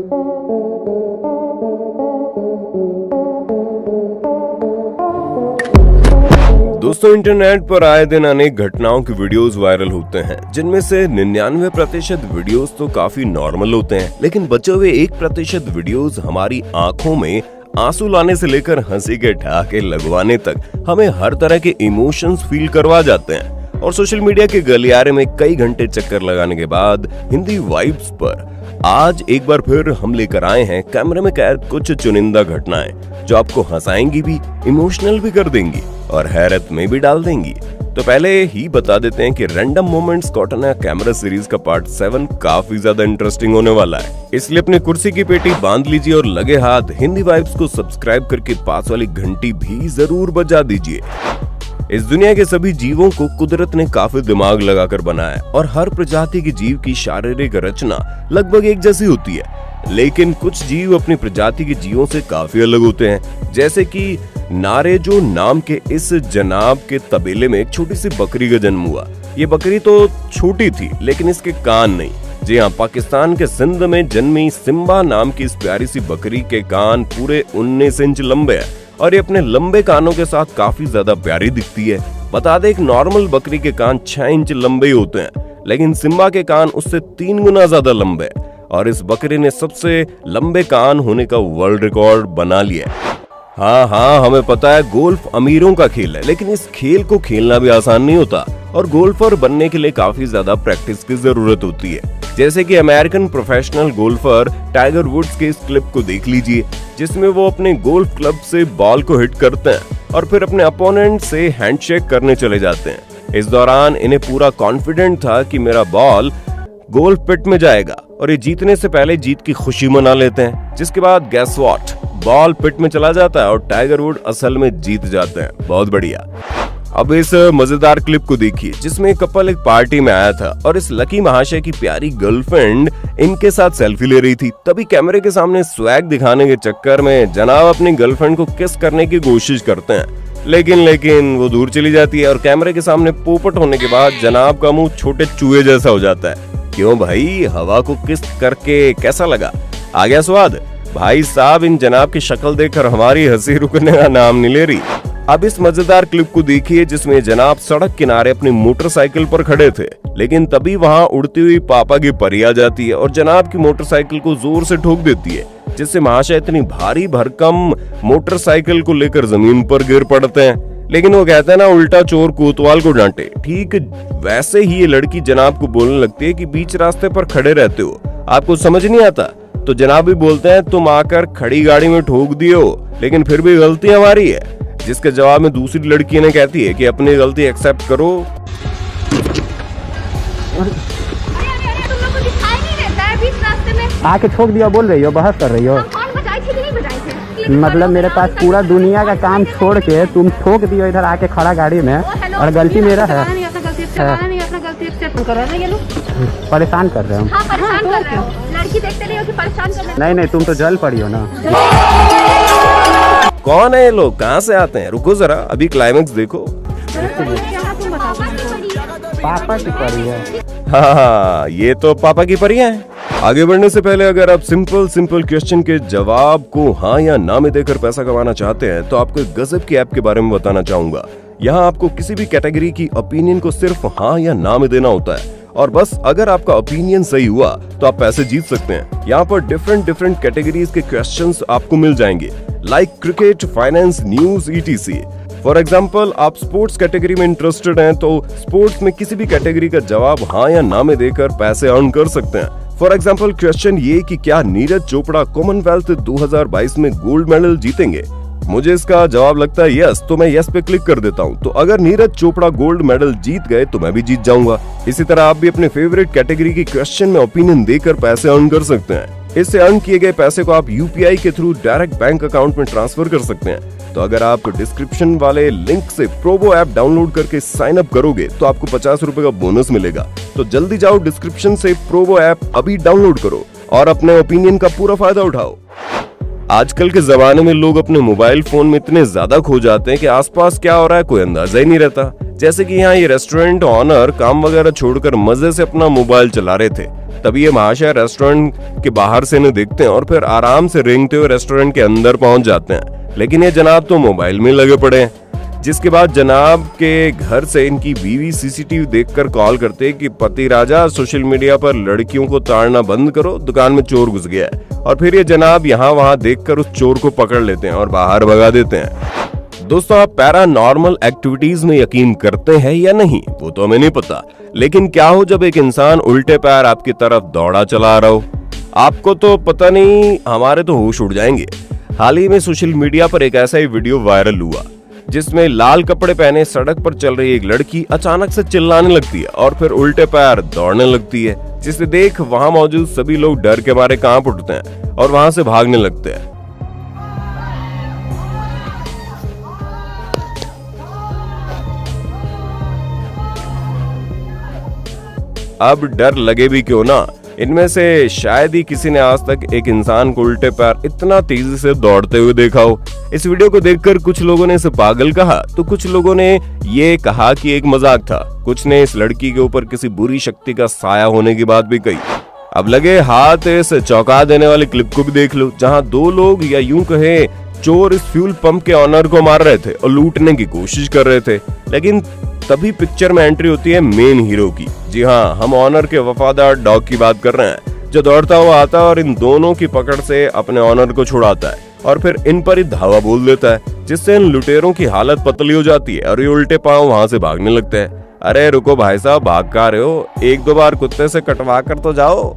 दोस्तों, इंटरनेट पर आए दिन अनेक घटनाओं की वीडियोस वायरल होते हैं, जिनमें से 99% वीडियोस तो काफी नॉर्मल होते हैं, लेकिन बचे हुए 1% वीडियोस हमारी आंखों में आंसू लाने से लेकर हंसी के ठहाके लगवाने तक हमें हर तरह के इमोशंस फील करवा जाते हैं। और सोशल मीडिया के गलियारे में कई घंटे चक्कर लगाने के बाद हिंदी वाइब्स पर आज एक बार फिर हम लेकर आए हैं कैमरे में कैद कुछ चुनिंदा घटनाएं जो आपको हंसाएंगी भी, इमोशनल भी कर देंगी और हैरत में भी डाल देंगी। तो पहले ही बता देते हैं कि random moments cotton camera series का पार्ट 7 काफी ज्यादा इंटरेस्टिंग होने वाला है, इसलिए अपनी कुर्सी की पेटी बांध लीजिए और लगे हाथ हिंदी वाइब्स को सब्सक्राइब करके पास वाली घंटी भी जरूर बजा दीजिए। इस दुनिया के सभी जीवों को कुदरत ने काफी दिमाग लगाकर बनाया और हर प्रजाति के जीव की शारीरिक रचना लगभग एक जैसी होती है, लेकिन कुछ जीव अपनी प्रजाति के जीवों से काफी अलग होते हैं। जैसे कि नारेजो नाम के इस जनाब के तबेले में एक छोटी सी बकरी का जन्म हुआ। ये बकरी तो छोटी थी, लेकिन इसके कान नहीं। जी हाँ, पाकिस्तान के सिंध में जन्मी सिम्बा नाम की इस प्यारी सी बकरी के कान पूरे 19 इंच लंबे हैं और ये अपने लंबे कानों के साथ काफी ज्यादा प्यारी दिखती है। बता दें, एक नॉर्मल बकरी के कान 6 इंच लंबे ही होते हैं, लेकिन सिम्बा के कान उससे 3 गुना ज्यादा लंबे हैं और इस बकरी ने सबसे लंबे कान होने का वर्ल्ड रिकॉर्ड बना लिया है। हाँ, हमें पता है गोल्फ अमीरों का खेल है, लेकिन इस खेल को खेलना भी आसान नहीं होता और गोल्फर बनने के लिए काफी ज्यादा प्रैक्टिस की जरूरत होती है। जैसे कि American professional golfer Tiger Woods के इस क्लिप को देख लीजिए, जिसमें वो अपने गोल्फ क्लब से बॉल को हिट करते हैं और फिर अपने अपोनेंट से हैंडशेक करने चले जाते हैं। इस दौरान इन्हें पूरा कॉन्फिडेंट था कि मेरा बॉल गोल्फ पिट में जाएगा और ये जीतने से पहले जीत की खुशी मना लेते हैं, जिसके बाद गैस व्हाट, बॉल पिट में चला जाता है और टाइगर वुड असल में जीत जाते हैं। बहुत बढ़िया। अब इस मजेदार क्लिप को देखिए, जिसमें एक कपल एक पार्टी में आया था और इस लकी महाशय की प्यारी गर्लफ्रेंड इनके साथ सेल्फी ले रही थी। तभी कैमरे के सामने स्वैग दिखाने के चक्कर में जनाब अपनी गर्लफ्रेंड को किस करने की कोशिश करते हैं, लेकिन वो दूर चली जाती है और कैमरे के सामने पोपट होने के बाद जनाब का मुंह छोटे चूहे जैसा हो जाता है। क्यों भाई, हवा को किस करके कैसा लगा? आ गया स्वाद? भाई साहब, इन जनाब की शक्ल देखकर हमारी हंसी रुकने का नाम नहीं ले रही। अब इस मजेदार क्लिप को देखिए, जिसमें जनाब सड़क किनारे अपनी मोटरसाइकिल पर खड़े थे, लेकिन तभी वहां उड़ती हुई पापा की परी आ जाती है और जनाब की मोटरसाइकिल को जोर से ठोक देती है, जिससे महाशय इतनी भारी भरकम मोटरसाइकिल को लेकर जमीन पर गिर पड़ते हैं। लेकिन वो कहते हैं ना, उल्टा चोर कोतवाल को डांटे। ठीक वैसे ही ये लड़की जनाब को बोलने लगती है कि बीच रास्ते पर खड़े रहते हो, आपको समझ नहीं आता? तो जनाब भी बोलते हैं, तुम आकर खड़ी गाड़ी में ठोक दिए हो, लेकिन फिर भी गलती हमारी है। जिसके जवाब में दूसरी लड़की ने कहती है कि अपनी गलती एक्सेप्ट करो। आके ठोक दिया बोल रही हो, बहस कर रही हो? मतलब मेरे पास पूरा दुनिया का काम छोड़ के तुम ठोक दियो इधर आके खड़ा गाड़ी में, और गलती मेरा है। परेशान कर रहे हो? लड़की देखते नहीं हो कि परेशान कर रहे हो? नहीं, तुम तो जल पड़ी हो ना। कौन है ये लोग, कहाँ से आते हैं? रुको जरा, अभी क्लाइमेक्स देखो। पापा की परी है। हाँ, ये तो पापा की परियां हैं। आगे बढ़ने से पहले अगर आप सिंपल क्वेश्चन के जवाब को हाँ या ना में देकर पैसा कमाना चाहते हैं, तो आपको एक गजब की ऐप के बारे में बताना चाहूंगा। यहाँ आपको किसी भी कैटेगरी की ओपिनियन को सिर्फ हाँ या ना में देना होता है और बस अगर आपका ओपिनियन सही हुआ तो आप पैसे जीत सकते हैं। यहाँ पर डिफरेंट कैटेगरीज के क्वेश्चंस आपको मिल जाएंगे, like cricket, finance, news, ETC। For example, आप स्पोर्ट्स कैटेगरी में इंटरेस्टेड हैं तो स्पोर्ट्स में किसी भी कैटेगरी का जवाब हाँ या ना में देकर पैसे अर्न कर सकते हैं। फॉर एग्जाम्पल, क्वेश्चन ये कि क्या नीरज चोपड़ा कॉमनवेल्थ 2022 में गोल्ड मेडल जीतेंगे? मुझे इसका जवाब लगता है यस, तो मैं यस पे क्लिक कर देता हूँ। तो अगर नीरज चोपड़ा गोल्ड मेडल जीत गए तो मैं भी जीत जाऊंगा। इसी तरह आप भी अपने फेवरेट कैटेगरी की क्वेश्चन में ओपिनियन देकर पैसे अर्न कर सकते हैं। इससे अर्न किए गए पैसे को आप UPI के थ्रू डायरेक्ट बैंक अकाउंट में ट्रांसफर कर सकते हैं। तो अगर आप डिस्क्रिप्शन वाले लिंक से प्रोबो ऐप डाउनलोड करके साइन अप करोगे तो आपको 50 रुपए का बोनस मिलेगा। तो जल्दी जाओ, डिस्क्रिप्शन से प्रोबो ऐप अभी डाउनलोड करो और अपने ओपिनियन का पूरा फायदा उठाओ। आजकल के जमाने में लोग अपने मोबाइल फोन में इतने ज्यादा खो जाते हैं कि आसपास क्या हो रहा है कोई अंदाजा ही नहीं रहता। जैसे कि यहाँ ये रेस्टोरेंट ऑनर काम वगैरह छोड़कर मजे से अपना मोबाइल चला रहे थे, तभी ये महाशय रेस्टोरेंट के बाहर से इन्हें देखते हैं और फिर आराम से रेंगते हुए रेस्टोरेंट के अंदर पहुंच जाते हैं। लेकिन ये जनाब तो मोबाइल में लगे पड़े हैं। जिसके बाद जनाब के घर से इनकी बीवी सीसीटीवी देखकर कॉल करते कि पति राजा सोशल मीडिया पर लड़कियों को ताड़ना बंद करो, दुकान में चोर घुस गया है। और फिर ये जनाब यहाँ वहाँ देखकर उस चोर को पकड़ लेते हैं और बाहर भगा देते हैं। दोस्तों, आप पैरानॉर्मल एक्टिविटीज में यकीन करते हैं या नहीं वो तो हमें नहीं पता, लेकिन क्या हो जब एक इंसान उल्टे पैर आपकी तरफ दौड़ा चला रहा हो? आपको तो पता नहीं, हमारे तो होश उड़ जाएंगे। हाल ही में सोशल मीडिया पर एक ऐसा ही वीडियो वायरल हुआ जिसमें लाल कपड़े पहने सड़क पर चल रही एक लड़की अचानक से चिल्लाने लगती है और फिर उल्टे पैर दौड़ने लगती है, जिसे देख वहां मौजूद सभी लोग डर के मारे कांप उठते हैं और वहां से भागने लगते हैं। अब डर लगे भी क्यों ना, इनमें से शायद ही किसी ने आज तक एक इंसान को उल्टे पैर इतना तेजी से दौड़ते हुए देखा हो। इस वीडियो को देखकर कुछ लोगों ने इसे पागल कहा तो कुछ लोगों ने ये कहा कि एक मजाक था। कुछ ने इस लड़की के ऊपर किसी बुरी शक्ति का साया होने की बात भी कही। अब लगे हाथ इस चौंका देने वाली क्लिप को भी देख लो, जहां दो लोग या यूं कहे चोर इस फ्यूल पंप के ऑनर को मार रहे थे और लूटने की कोशिश कर रहे थे। लेकिन तभी पिक्चर में एंट्री होती है मेन हीरो की। जी हाँ, हम ऑनर के वफादार डॉग की बात कर रहे हैं, जो दौड़ता हुआ आता है और इन दोनों की पकड़ से अपने ऑनर को छुड़ाता है और फिर इन पर ही धावा बोल देता है, जिससे इन लुटेरों की हालत पतली हो जाती है और ये उल्टे पांव वहां से भागने लगते हैं। अरे रुको भाई साहब, भाग का रहे हो, एक दो बार कुत्ते से कटवा कर तो जाओ।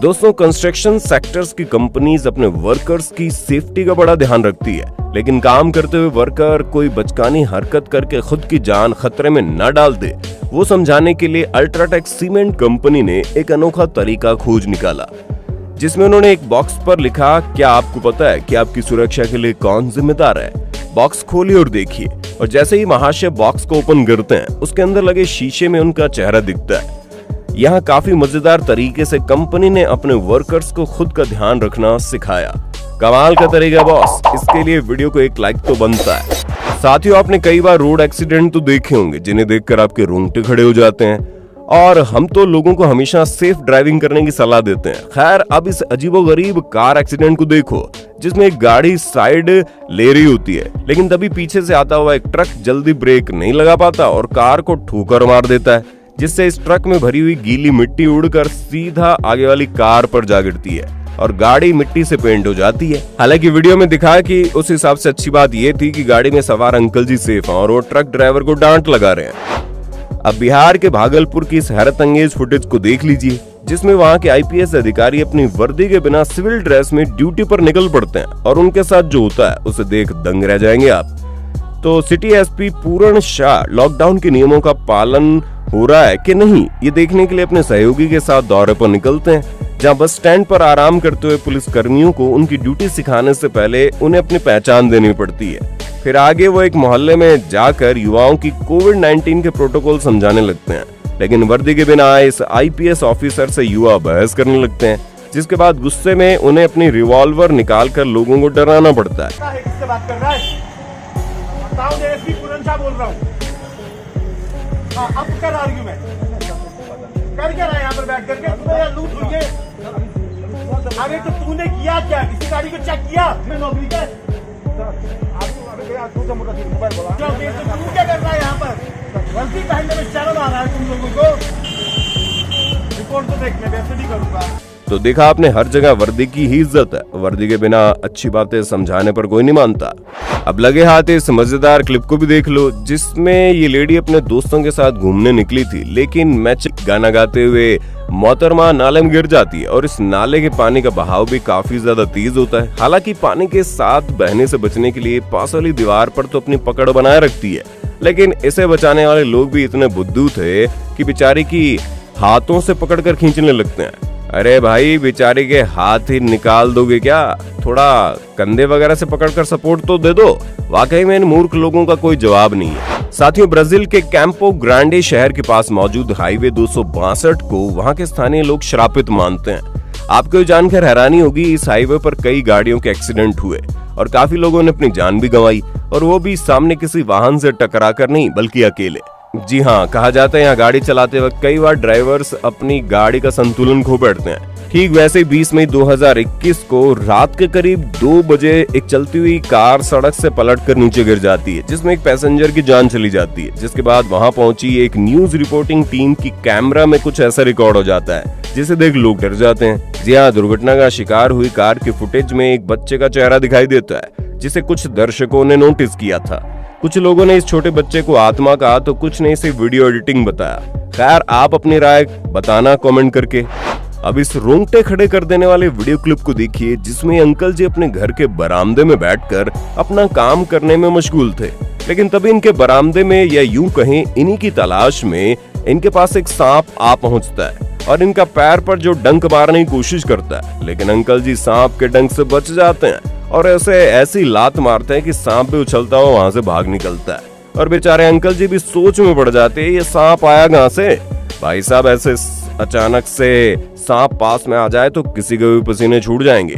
दोस्तों, कंस्ट्रक्शन सेक्टर्स की कंपनीज अपने वर्कर्स की सेफ्टी का बड़ा ध्यान रखती है, लेकिन काम करते हुए वर्कर कोई बचकानी हरकत करके खुद की जान खतरे में न डाल दे, वो समझाने के लिए अल्ट्राटेक सीमेंट कंपनी ने एक अनोखा तरीका खोज निकाला, जिसमें उन्होंने एक बॉक्स पर लिखा, क्या आपको पता है कि आपकी सुरक्षा के लिए कौन जिम्मेदार है? बॉक्स खोलिए और देखिए। और जैसे ही महाशय बॉक्स को ओपन करते हैं, उसके अंदर लगे शीशे में उनका चेहरा दिखता है। यहाँ काफी मजेदार तरीके से कंपनी ने अपने वर्कर्स को खुद का ध्यान रखना सिखाया। कमाल का तरीका बॉस, इसके लिए वीडियो को एक लाइक तो बनता है। साथियों, आपने कई बार रोड एक्सीडेंट तो देखे होंगे जिन्हें देखकर आपके रोंगटे खड़े हो जाते हैं, और हम तो लोगों को हमेशा सेफ ड्राइविंग करने की सलाह देते हैं। खैर, अब इस अजीबोगरीब कार एक्सीडेंट को देखो, जिसमें एक गाड़ी साइड ले रही होती है, लेकिन तभी पीछे से आता हुआ एक ट्रक जल्दी ब्रेक नहीं लगा पाता और कार को ठोकर मार देता है, जिससे इस ट्रक में भरी हुई गीली मिट्टी उड़कर सीधा आगे वाली कार पर जा गिरती है और गाड़ी मिट्टी से पेंट हो जाती है। हालांकि वीडियो में दिखाया कि उस हिसाब से अच्छी बात यह थी कि गाड़ी में सवार अंकल जी सेफ हैं और वो ट्रक ड्राइवर को डांट लगा रहे हैं। अब बिहार के भागलपुर की इस हैरत अंगेज फुटेज को देख लीजिए, जिसमें वहां के आईपीएस अधिकारी अपनी वर्दी के बिना सिविल ड्रेस में ड्यूटी पर निकल पड़ते हैं और उनके साथ जो होता है उसे देख दंग रह जाएंगे आप। तो सिटी एसपी पूर्ण शाह लॉकडाउन के नियमों का पालन हो रहा है कि नहीं, ये देखने के लिए अपने सहयोगी के साथ दौरे पर निकलते हैं, जहां बस स्टैंड पर आराम करते हुए पुलिस कर्मियों को उनकी ड्यूटी सिखाने से पहले उन्हें अपनी पहचान देनी पड़ती है। फिर आगे वो एक मोहल्ले में जाकर युवाओं की कोविड-19 के प्रोटोकॉल समझाने लगते हैं, लेकिन वर्दी के बिना आए इस आईपीएस ऑफिसर से युवा बहस करने लगते हैं, जिसके बाद गुस्से में उन्हें अपनी रिवॉल्वर निकालकर लोगों को डराना पड़ता है। किससे बात कर रहा है? बताओ, एसपी पूर्ण शाह बोल रहा हूँ। हाँ, अब कर आर्ग्यूमेंट कर क्या रहा है यहाँ पर बैठ करके? तुम्हें यार लूट हुई है। अरे तो तूने किया क्या? किसी गाड़ी को चेक किया? मैं नौकरी का तू क्या कर रहा है यहाँ पर? वर्दी पहनने में शर्म आ रहा है तुम लोगों को? रिपोर्ट तो देख ले, वैसे नहीं करूंगा। तो देखा आपने, हर जगह वर्दी की ही इज्जत है। वर्दी के बिना अच्छी बातें समझाने पर कोई नहीं मानता। अब लगे हाथ इस मजेदार क्लिप को भी देख लो, जिसमें ये लेडी अपने दोस्तों के साथ घूमने निकली थी, लेकिन मैच गाना गाते हुए मोहतरमा नाले में गिर जाती है और इस नाले के पानी का बहाव भी काफी ज्यादा तेज होता है। हालांकि पानी के साथ बहने से बचने के लिए पास वाली दीवार पर तो अपनी पकड़ बनाए रखती है, लेकिन इसे बचाने वाले लोग भी इतने बुद्धू थे कि बेचारी की हाथों से पकड़कर खींचने लगते हैं। अरे भाई, बेचारी के हाथ ही निकाल दोगे क्या? थोड़ा कंधे वगैरह से पकड़कर सपोर्ट तो दे दो। वाकई में इन मूर्ख लोगों का कोई जवाब नहीं है। साथियों, ब्राजील के कैंपो ग्रांडे शहर के पास मौजूद हाईवे 262 को वहां के स्थानीय लोग श्रापित मानते हैं। आपको जानकर हैरानी होगी, इस हाईवे पर कई गाड़ियों के एक्सीडेंट हुए और काफी लोगों ने अपनी जान भी गंवाई, और वो भी सामने किसी वाहन से टकराकर नहीं बल्कि अकेले। जी हाँ, कहा जाता है यहाँ गाड़ी चलाते वक्त कई बार ड्राइवर्स अपनी गाड़ी का संतुलन खो बैठते हैं। ठीक वैसे ही 20 मई 2021 को रात के करीब 2 बजे एक चलती हुई कार सड़क से पलटकर नीचे गिर जाती है, जिसमें एक पैसेंजर की जान चली जाती है। जिसके बाद वहां पहुंची एक न्यूज रिपोर्टिंग टीम की कैमरा में कुछ ऐसा रिकॉर्ड हो जाता है जिसे देख लोग डर जाते हैं। जी हाँ, दुर्घटना का शिकार हुई कार की फुटेज में एक बच्चे का चेहरा दिखाई देता है, जिसे कुछ दर्शकों ने नोटिस किया था। कुछ लोगों ने इस छोटे बच्चे को आत्मा कहा तो कुछ ने इसे वीडियो एडिटिंग बताया। खैर, आप अपनी राय बताना कमेंट करके। अब इस रोंगटे खड़े कर देने वाले वीडियो क्लिप को देखिए, जिसमें अंकल जी अपने घर के बरामदे में बैठकर अपना काम करने में मशगूल थे। लेकिन तभी इनके बरामदे में, या यूं कहें इन्हीं की तलाश में, इनके पास एक सांप आ पहुंचता है और इनका पैर पर जो डंक मारने की कोशिश करता है। लेकिन अंकल जी सांप के डंक से बच जाते हैं और ऐसी लात मारते हैं कि सांप भी उछलता हुआ वहां से भाग निकलता है। और बेचारे अंकल जी भी सोच में पड़ जाते हैं, ये सांप आया कहां से। भाई साहब, ऐसे अचानक से सांप पास में आ जाए तो किसी के भी पसीने छूट जाएंगे।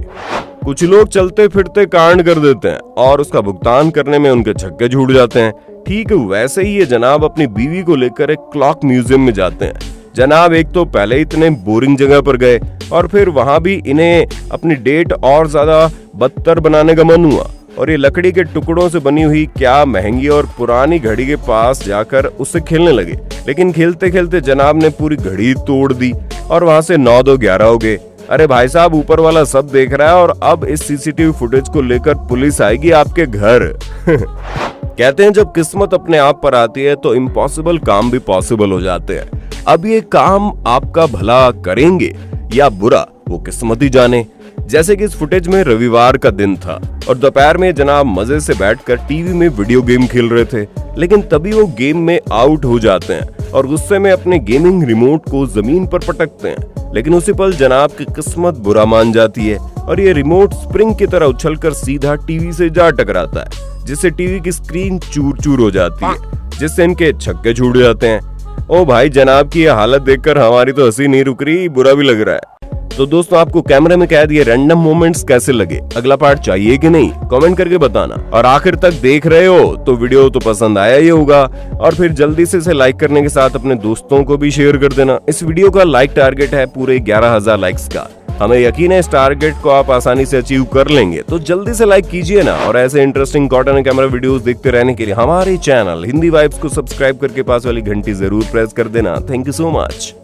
कुछ लोग चलते फिरते कांड कर देते हैं और उसका भुगतान करने में उनके छक्के छूट जाते हैं। ठीक वैसे ही ये जनाब अपनी बीवी को लेकर एक क्लॉक म्यूजियम में जाते हैं। जनाब, एक तो पहले इतने बोरिंग जगह पर गए और फिर वहां भी इन्हें अपनी डेट और ज्यादा बदतर बनाने का मन हुआ और ये लकड़ी के टुकड़ों से बनी हुई क्या महंगी और पुरानी घड़ी के पास जाकर उससे खेलने लगे। लेकिन खेलते खेलते जनाब ने पूरी घड़ी तोड़ दी और वहां से 9-2-11 हो गए। अरे भाई साहब, ऊपर वाला सब देख रहा है और अब इस सीसीटीवी फुटेज को लेकर पुलिस आएगी आपके घर। कहते हैं जब किस्मत अपने आप पर आती है तो इम्पॉसिबल काम भी पॉसिबल हो जाते हैं। अब ये काम आपका भला करेंगे या बुरा, वो किस्मत ही जाने। जैसे कि इस फुटेज में रविवार का दिन था और दोपहर में जनाब मजे से बैठकर टीवी में वीडियो गेम खेल रहे थे। लेकिन तभी वो गेम में आउट हो जाते हैं और गुस्से में अपने गेमिंग रिमोट को जमीन पर पटकते हैं। लेकिन उसी पल जनाब की किस्मत बुरा मान जाती है और ये रिमोट स्प्रिंग की तरह उछलकर सीधा टीवी से जा टकराता है, जिससे टीवी की स्क्रीन चूर चूर हो जाती है, जिससे इनके छक्के छूट जाते हैं। ओ भाई, जनाब की यह हालत देखकर हमारी तो हंसी नहीं रुक रही, बुरा भी लग रहा है। तो दोस्तों, आपको कैमरे में कैद ये रैंडम मोमेंट्स कैसे लगे? अगला पार्ट चाहिए कि नहीं? कमेंट करके बताना। और आखिर तक देख रहे हो तो वीडियो तो पसंद आया ही होगा और फिर जल्दी से इसे लाइक करने के साथ अपने दोस्तों को भी शेयर कर देना। इस वीडियो का लाइक टारगेट है पूरे 11,000 लाइक्स का। हमें यकीन है इस टारगेट को आप आसानी से अचीव कर लेंगे, तो जल्दी से लाइक कीजिए ना। और ऐसे इंटरेस्टिंग कॉटन कैमरा वीडियोस देखते रहने के लिए हमारे चैनल हिंदी वाइब्स को सब्सक्राइब करके पास वाली घंटी जरूर प्रेस कर देना। Thank you so much.